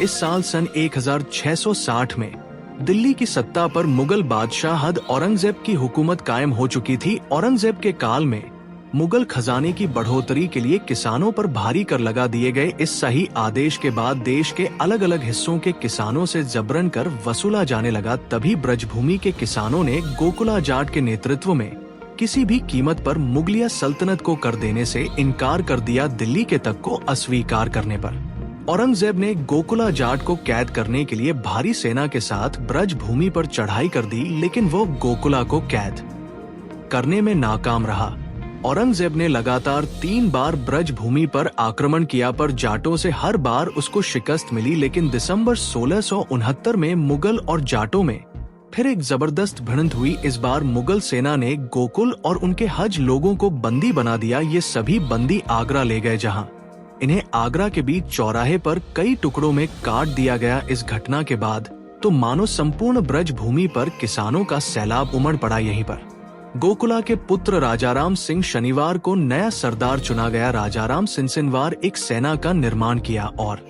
इस साल सन 1660 में दिल्ली की सत्ता पर मुगल बादशाह हद औरंगजेब की हुकूमत कायम हो चुकी थी। औरंगजेब के काल में मुगल खजाने की बढ़ोतरी के लिए किसानों पर भारी कर लगा दिए गए। इस सही आदेश के बाद देश के अलग अलग हिस्सों के किसानों से जबरन कर वसूला जाने लगा। तभी ब्रजभूमि के किसानों ने गोकुला जाट के नेतृत्व में किसी भी कीमत पर मुगलिया सल्तनत को कर देने से इनकार कर दिया। दिल्ली के तक को अस्वीकार करने पर औरंगजेब ने गोकुला जाट को कैद करने के लिए भारी सेना के साथ ब्रजभूमि पर चढ़ाई कर दी, लेकिन वो गोकुला को कैद करने में नाकाम रहा। औरंगजेब ने लगातार 3 बार ब्रजभूमि पर आक्रमण किया, पर जाटों से हर बार उसको शिकस्त मिली। लेकिन दिसंबर 1669 में मुगल और जाटों में फिर एक जबरदस्त भिड़ंत हुई। इस बार मुगल सेना ने गोकुल और उनके हज लोगों को बंदी बना दिया। ये सभी बंदी आगरा ले गए, जहां इन्हें आगरा के बीच चौराहे पर कई टुकड़ों में काट दिया गया। इस घटना के बाद तो मानो संपूर्ण ब्रजभूमि पर किसानों का सैलाब उमड़ पड़ा। यहीं पर गोकुला के पुत्र राजाराम सिंह शनिवार को नया सरदार चुना गया। राजाराम सिंसिनवार एक सेना का निर्माण किया और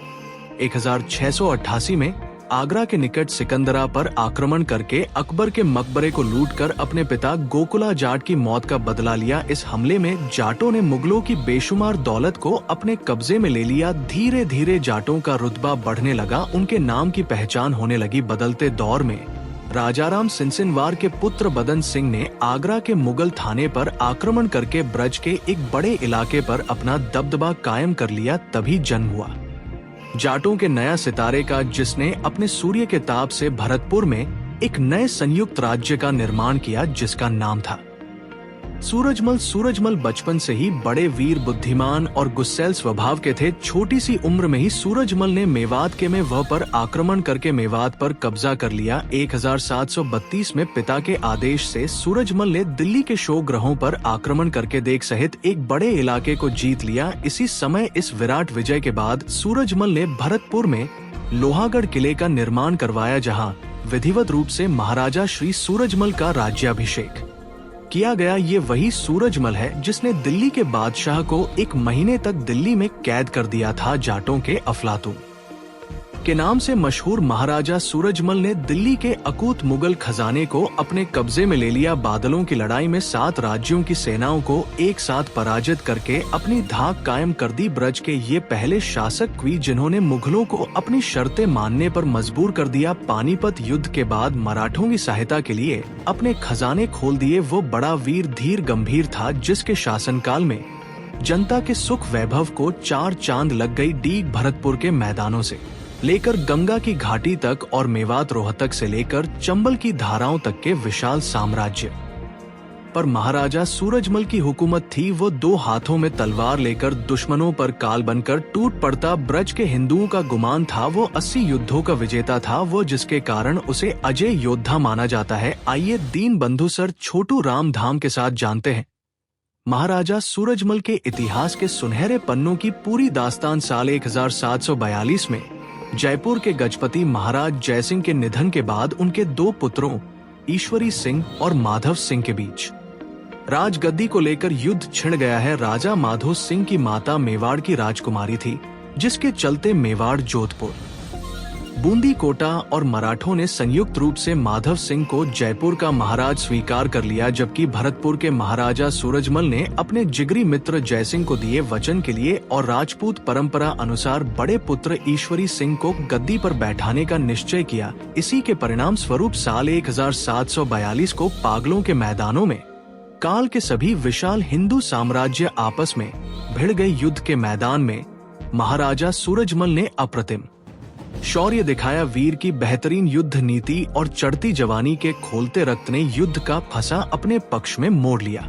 1688 में आगरा के निकट सिकंदरा पर आक्रमण करके अकबर के मकबरे को लूटकर अपने पिता गोकुला जाट की मौत का बदला लिया। इस हमले में जाटों ने मुगलों की बेशुमार दौलत को अपने कब्जे में ले लिया। धीरे धीरे जाटों का रुतबा बढ़ने लगा, उनके नाम की पहचान होने लगी। बदलते दौर में राजाराम सिंसिनवार के पुत्र बदन सिंह ने आगरा के मुगल थाने पर आक्रमण करके ब्रज के एक बड़े इलाके पर अपना दबदबा कायम कर लिया। तभी जन्म हुआ जाटों के नया सितारे का, जिसने अपने सूर्य के ताप से भरतपुर में एक नए संयुक्त राज्य का निर्माण किया, जिसका नाम था सूरजमल। सूरजमल बचपन से ही बड़े वीर, बुद्धिमान और गुस्सैल स्वभाव के थे। छोटी सी उम्र में ही सूरजमल ने मेवात के में वह पर आक्रमण करके मेवात पर कब्जा कर लिया। 1732 में पिता के आदेश से सूरजमल ने दिल्ली के शोग्रहों पर आक्रमण करके देख सहित एक बड़े इलाके को जीत लिया। इसी समय इस विराट विजय के बाद सूरजमल ने भरतपुर में लोहागढ़ किले का निर्माण करवाया, जहाँ विधिवत रूप से महाराजा श्री सूरजमल का राज्याभिषेक किया गया। ये वही सूरजमल है जिसने दिल्ली के बादशाह को 1 महीने तक दिल्ली में कैद कर दिया था। जाटों के अफलातून के नाम से मशहूर महाराजा सूरजमल ने दिल्ली के अकूत मुगल खजाने को अपने कब्जे में ले लिया। बादलों की लड़ाई में 7 राज्यों की सेनाओं को एक साथ पराजित करके अपनी धाक कायम कर दी। ब्रज के ये पहले शासक हुए जिन्होंने मुगलों को अपनी शर्तें मानने पर मजबूर कर दिया। पानीपत युद्ध के बाद मराठों की सहायता के लिए अपने खजाने खोल दिए। वो बड़ा वीर धीर गंभीर था, जिसके शासनकाल में जनता के सुख वैभव को 4 चांद लग गई। डीग भरतपुर के मैदानों से लेकर गंगा की घाटी तक और मेवात रोहतक से लेकर चंबल की धाराओं तक के विशाल साम्राज्य पर महाराजा सूरजमल की हुकूमत थी। वो 2 हाथों में तलवार लेकर दुश्मनों पर काल बनकर टूट पड़ता। ब्रज के हिंदुओं का गुमान था वो 80 युद्धों का विजेता था, वो जिसके कारण उसे अजय योद्धा माना जाता है। आइए दीन बंधु सर छोटू राम धाम के साथ जानते हैं महाराजा सूरजमल के इतिहास के सुनहरे पन्नों की पूरी दास्तान। साल 1742 में जयपुर के गजपति महाराज जयसिंह के निधन के बाद उनके 2 पुत्रों ईश्वरी सिंह और माधव सिंह के बीच राजगद्दी को लेकर युद्ध छिड़ गया है। राजा माधो सिंह की माता मेवाड़ की राजकुमारी थी, जिसके चलते मेवाड़, जोधपुर, बूंदी, कोटा और मराठों ने संयुक्त रूप से माधव सिंह को जयपुर का महाराज स्वीकार कर लिया, जबकि भरतपुर के महाराजा सूरजमल ने अपने जिगरी मित्र जयसिंह को दिए वचन के लिए और राजपूत परंपरा अनुसार बड़े पुत्र ईश्वरी सिंह को गद्दी पर बैठाने का निश्चय किया। इसी के परिणाम स्वरूप साल 1742 को पागलों के मैदानों में काल के सभी विशाल हिंदू साम्राज्य आपस में भिड़ गए। युद्ध के मैदान में महाराजा सूरजमल ने अप्रतिम शौर्य दिखाया। वीर की बेहतरीन युद्ध नीति और चढ़ती जवानी के खोलते रक्त ने युद्ध का फंसा अपने पक्ष में मोड़ लिया।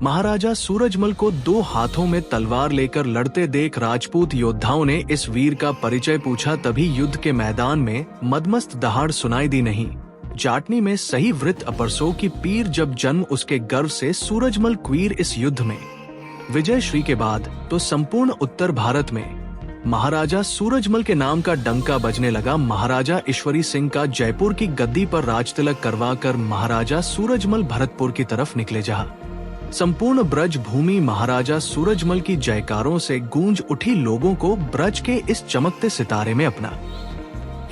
महाराजा सूरजमल को 2 हाथों में तलवार लेकर लड़ते देख राजपूत योद्धाओं ने इस वीर का परिचय पूछा। तभी युद्ध के मैदान में मदमस्त दहाड़ सुनाई दी नहीं। जाटनी में सही वृत्त अपरसों की पीर जब जन्म उसके गर्व से सूरजमल क्वीर। इस युद्ध में विजय श्री के बाद तो संपूर्ण उत्तर भारत में महाराजा सूरजमल के नाम का डंका बजने लगा। महाराजा ईश्वरी सिंह का जयपुर की गद्दी पर राजतिलक करवा कर महाराजा सूरजमल भरतपुर की तरफ निकले, जहां संपूर्ण ब्रज भूमि महाराजा सूरजमल की जयकारों से गूंज उठी। लोगों को ब्रज के इस चमकते सितारे में अपना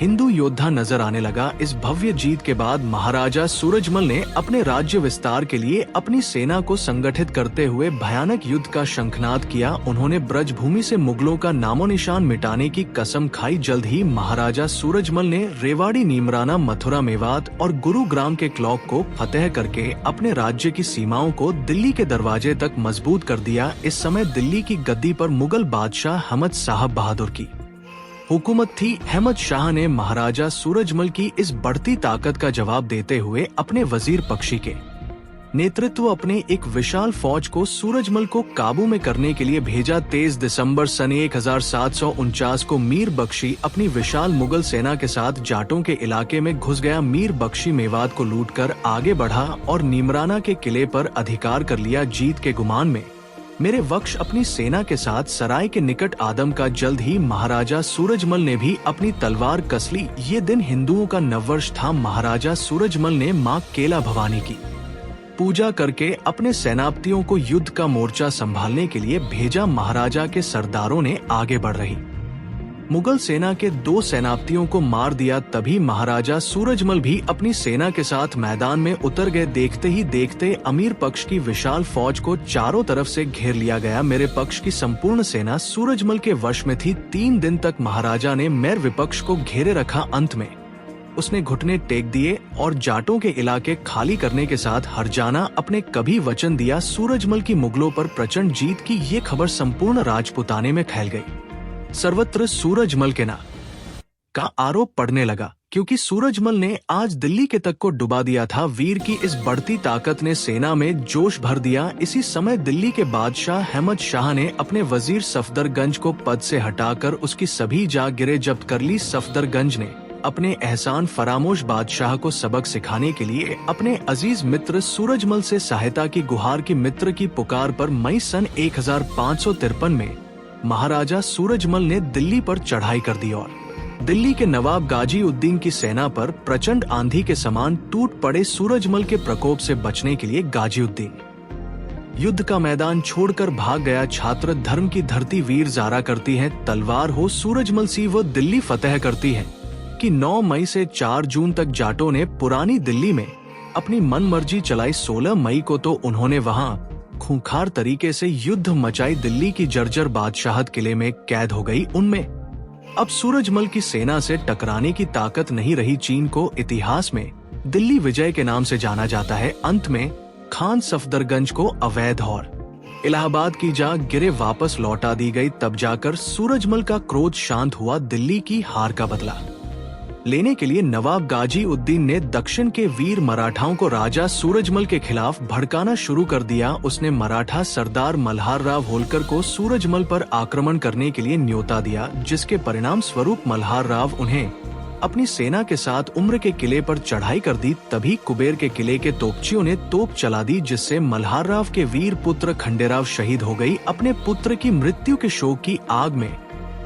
हिंदू योद्धा नजर आने लगा। इस भव्य जीत के बाद महाराजा सूरजमल ने अपने राज्य विस्तार के लिए अपनी सेना को संगठित करते हुए भयानक युद्ध का शंखनाद किया। उन्होंने ब्रज भूमि से मुगलों का नामो निशान मिटाने की कसम खाई। जल्द ही महाराजा सूरजमल ने रेवाड़ी, नीमराना, मथुरा, मेवात और गुरुग्राम के क्लॉक को फतेह करके अपने राज्य की सीमाओं को दिल्ली के दरवाजे तक मजबूत कर दिया। इस समय दिल्ली की गद्दी पर मुगल बादशाह अहमद साहब बहादुर की हुकूमत थी। अहमद शाह ने महाराजा सूरजमल की इस बढ़ती ताकत का जवाब देते हुए अपने वजीर बख्शी के नेतृत्व अपने एक विशाल फौज को सूरजमल को काबू में करने के लिए भेजा। 23 दिसंबर सन 1749 को मीर बख्शी अपनी विशाल मुगल सेना के साथ जाटों के इलाके में घुस गया। मीर बख्शी मेवात को लूटकर आगे बढ़ा और नीमराना के किले पर अधिकार कर लिया। जीत के गुमान में मेरे वक्ष अपनी सेना के साथ सराय के निकट आदम का। जल्द ही महाराजा सूरजमल ने भी अपनी तलवार कस ली। ये दिन हिंदुओं का नववर्ष था। महाराजा सूरजमल ने मां केला भवानी की पूजा करके अपने सेनापतियों को युद्ध का मोर्चा संभालने के लिए भेजा। महाराजा के सरदारों ने आगे बढ़ रही मुगल सेना के 2 सेनापतियों को मार दिया। तभी महाराजा सूरजमल भी अपनी सेना के साथ मैदान में उतर गए। देखते ही देखते अमीर पक्ष की विशाल फौज को चारों तरफ से घेर लिया गया। मेरे पक्ष की संपूर्ण सेना सूरजमल के वश में थी। 3 दिन तक महाराजा ने मेरे विपक्ष को घेरे रखा। अंत में उसने घुटने टेक दिए और जाटों के इलाके खाली करने के साथ हरजाना अपने कभी वचन दिया। सूरजमल की मुगलों पर प्रचंड जीत की ये खबर संपूर्ण राजपुताने में फैल गई। सर्वत्र सूरजमल के नाम का आरोप पड़ने लगा, क्योंकि सूरजमल ने आज दिल्ली के तक को डुबा दिया था। वीर की इस बढ़ती ताकत ने सेना में जोश भर दिया। इसी समय दिल्ली के बादशाह अहमद शाह ने अपने वजीर सफदरगंज को पद से हटाकर उसकी सभी जागीरें जब्त कर ली। सफदरगंज ने अपने एहसान फरामोश बादशाह को सबक सिखाने के लिए अपने अजीज मित्र सूरजमल से सहायता की गुहार की। मित्र की पुकार पर मई सन 1553 में महाराजा सूरजमल ने दिल्ली पर चढ़ाई कर दी और दिल्ली के नवाब गाजी उद्दीन की सेना पर प्रचंड आंधी के समान टूट पड़े। सूरजमल के प्रकोप से बचने के लिए गाजी उद्दीन युद्ध का मैदान छोड़कर भाग गया। छात्र धर्म की धरती वीर जारा करती है। तलवार हो सूरजमल सी वो दिल्ली फतेह करती है कि 9 मई से 4 जून तक जाटों ने पुरानी दिल्ली में अपनी मनमर्जी चलाई। 16 मई को तो उन्होंने वहां खूंखार तरीके से युद्ध मचाई। दिल्ली की जर्जर बादशाहत किले में कैद हो गई। उनमें अब सूरजमल की सेना से टकराने की ताकत नहीं रही। चीन को इतिहास में दिल्ली विजय के नाम से जाना जाता है। अंत में खान सफदरगंज को अवैध और इलाहाबाद की जागीरें वापस लौटा दी गई। तब जाकर सूरजमल का क्रोध शांत हुआ। दिल्ली की हार का बदला लेने के लिए नवाब गाजी उद्दीन ने दक्षिण के वीर मराठाओं को राजा सूरजमल के खिलाफ भड़काना शुरू कर दिया। उसने मराठा सरदार मल्हार राव होलकर को सूरजमल पर आक्रमण करने के लिए न्योता दिया, जिसके परिणाम स्वरूप मल्हार राव उन्हें अपनी सेना के साथ उम्र के किले पर चढ़ाई कर दी। तभी कुबेर के किले के तोपचियों ने तोप चला दी, जिससे मल्हार राव के वीर पुत्र खंडेराव शहीद हो गई। अपने पुत्र की मृत्यु के शोक की आग में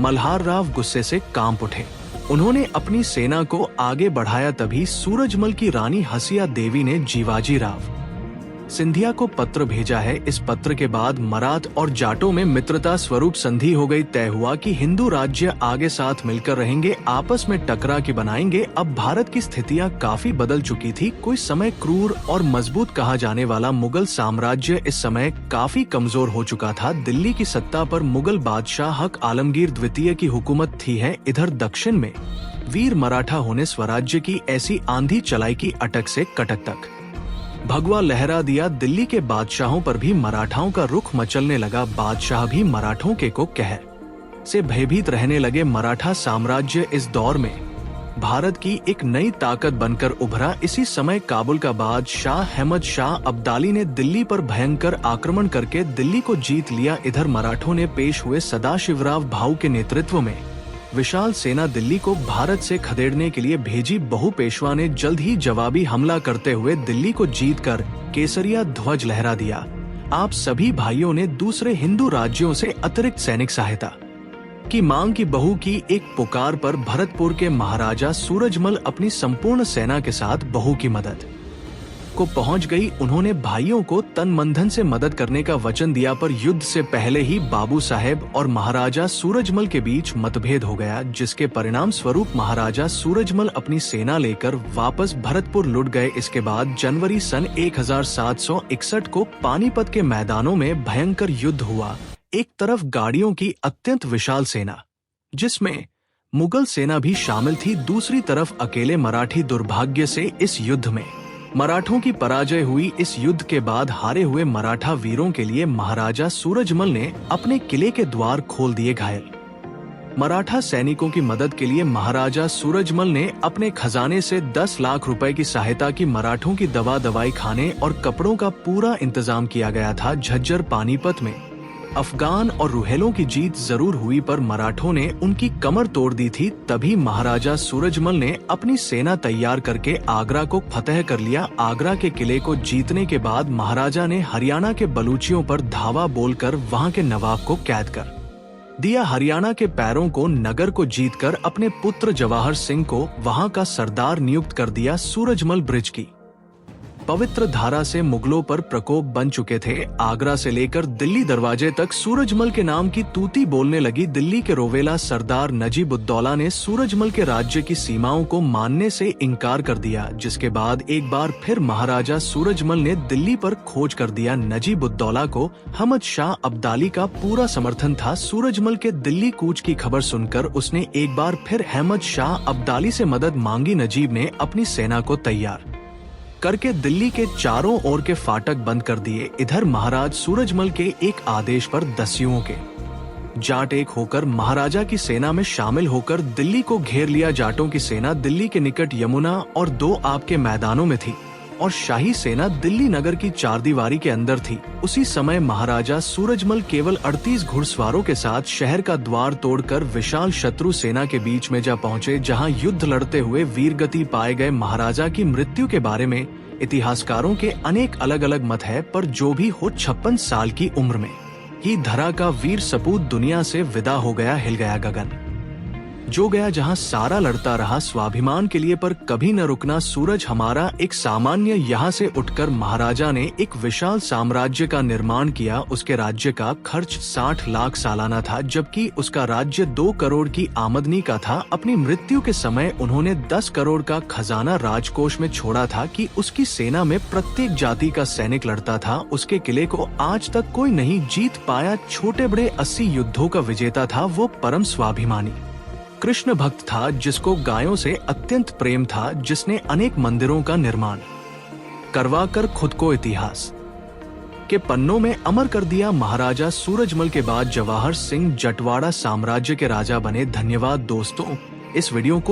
मल्हार राव गुस्से से कांप उठे। उन्होंने अपनी सेना को आगे बढ़ाया। तभी सूरजमल की रानी हसिया देवी ने जीवाजी राव सिंधिया को पत्र भेजा है। इस पत्र के बाद मराठ और जाटों में मित्रता स्वरूप संधि हो गई। तय हुआ कि हिंदू राज्य आगे साथ मिलकर रहेंगे, आपस में टकरा के बनाएंगे। अब भारत की स्थितियां काफी बदल चुकी थी। कोई समय क्रूर और मजबूत कहा जाने वाला मुगल साम्राज्य इस समय काफी कमजोर हो चुका था। दिल्ली की सत्ता पर मुगल बादशाह हक आलमगीर द्वितीय की हुकूमत थी है। इधर दक्षिण में वीर मराठा होने स्वराज्य की ऐसी आंधी चलाई की अटक से कटक तक भगवा लहरा दिया। दिल्ली के बादशाहों पर भी मराठाओं का रुख मचलने लगा। बादशाह भी मराठों के को कहर से भयभीत रहने लगे। मराठा साम्राज्य इस दौर में भारत की एक नई ताकत बनकर उभरा। इसी समय काबुल का बादशाह अहमद शाह अब्दाली ने दिल्ली पर भयंकर आक्रमण करके दिल्ली को जीत लिया। इधर मराठों ने पेश हुए सदाशिवराव भाऊ के नेतृत्व में विशाल सेना दिल्ली को भारत से खदेड़ने के लिए भेजी। बहु पेशवा ने जल्द ही जवाबी हमला करते हुए दिल्ली को जीतकर केसरिया ध्वज लहरा दिया। आप सभी भाइयों ने दूसरे हिंदू राज्यों से अतिरिक्त सैनिक सहायता की मांग की। बहू की एक पुकार पर भरतपुर के महाराजा सूरजमल अपनी संपूर्ण सेना के साथ बहू की मदद को पहुंच गई। उन्होंने भाइयों को तन मन धन से मदद करने का वचन दिया, पर युद्ध से पहले ही बाबू साहेब और महाराजा सूरजमल के बीच मतभेद हो गया, जिसके परिणाम स्वरूप महाराजा सूरजमल अपनी सेना लेकर वापस भरतपुर लौट गए। इसके बाद जनवरी सन 1761 को पानीपत के मैदानों में भयंकर युद्ध हुआ। एक तरफ गाड़ियों की अत्यंत विशाल सेना, जिसमें मुगल सेना भी शामिल थी, दूसरी तरफ अकेले मराठी। दुर्भाग्य से इस युद्ध में मराठों की पराजय हुई। इस युद्ध के बाद हारे हुए मराठा वीरों के लिए महाराजा सूरजमल ने अपने किले के द्वार खोल दिए। घायल मराठा सैनिकों की मदद के लिए महाराजा सूरजमल ने अपने खजाने से 10 लाख रुपए की सहायता की। मराठों की दवाई, खाने और कपड़ों का पूरा इंतजाम किया गया था। झज्जर पानीपत में अफगान और रुहेलों की जीत जरूर हुई, पर मराठों ने उनकी कमर तोड़ दी थी। तभी महाराजा सूरजमल ने अपनी सेना तैयार करके आगरा को फतेह कर लिया। आगरा के किले को जीतने के बाद महाराजा ने हरियाणा के बलूचियों पर धावा बोलकर वहां के नवाब को कैद कर दिया। हरियाणा के पैरों को नगर को जीतकर अपने पुत्र जवाहर सिंह को वहां का सरदार नियुक्त कर दिया। सूरजमल ब्रिज की पवित्र धारा से मुगलों पर प्रकोप बन चुके थे। आगरा से लेकर दिल्ली दरवाजे तक सूरजमल के नाम की तूती बोलने लगी। दिल्ली के रोवेला सरदार नजीब-उद-दौला ने सूरजमल के राज्य की सीमाओं को मानने से इनकार कर दिया, जिसके बाद एक बार फिर महाराजा सूरजमल ने दिल्ली पर खोज कर दिया। नजीब-उद-दौला को अहमद शाह अब्दाली का पूरा समर्थन था। सूरजमल के दिल्ली कूच की खबर सुनकर उसने एक बार फिर अहमद शाह अब्दाली से मदद मांगी। नजीब ने अपनी सेना को तैयार करके दिल्ली के चारों ओर के फाटक बंद कर दिए। इधर महाराज सूरजमल के एक आदेश पर दस्युओं के जाट एक होकर महाराजा की सेना में शामिल होकर दिल्ली को घेर लिया। जाटों की सेना दिल्ली के निकट यमुना और दो आब के मैदानों में थी और शाही सेना दिल्ली नगर की चारदीवारी के अंदर थी। उसी समय महाराजा सूरजमल केवल 38 घुड़सवारों के साथ शहर का द्वार तोड़कर विशाल शत्रु सेना के बीच में जा पहुंचे, जहां युद्ध लड़ते हुए वीरगति पाए गए। महाराजा की मृत्यु के बारे में इतिहासकारों के अनेक अलग अलग मत है, पर जो भी हो 56 साल की उम्र में ही धरा का वीर सपूत दुनिया से विदा हो गया। हिल गया गगन, जो गया जहां सारा लड़ता रहा स्वाभिमान के लिए, पर कभी न रुकना। सूरज हमारा एक सामान्य यहाँ से उठकर महाराजा ने एक विशाल साम्राज्य का निर्माण किया। उसके राज्य का खर्च 60 लाख सालाना था, जबकि उसका राज्य 2 करोड़ की आमदनी का था। अपनी मृत्यु के समय उन्होंने 10 करोड़ का खजाना राजकोष में छोड़ा था कि उसकी सेना में प्रत्येक जाति का सैनिक लड़ता था। उसके किले को आज तक कोई नहीं जीत पाया। छोटे बड़े 80 युद्धों का विजेता था। वो परम स्वाभिमानी कृष्ण भक्त था, जिसको गायों से अत्यंत प्रेम था, जिसने अनेक मंदिरों का निर्माण करवाकर खुद को इतिहास के पन्नों में अमर कर दिया। महाराजा सूरजमल के बाद जवाहर सिंह जटवाड़ा साम्राज्य के राजा बने। धन्यवाद दोस्तों, इस वीडियो को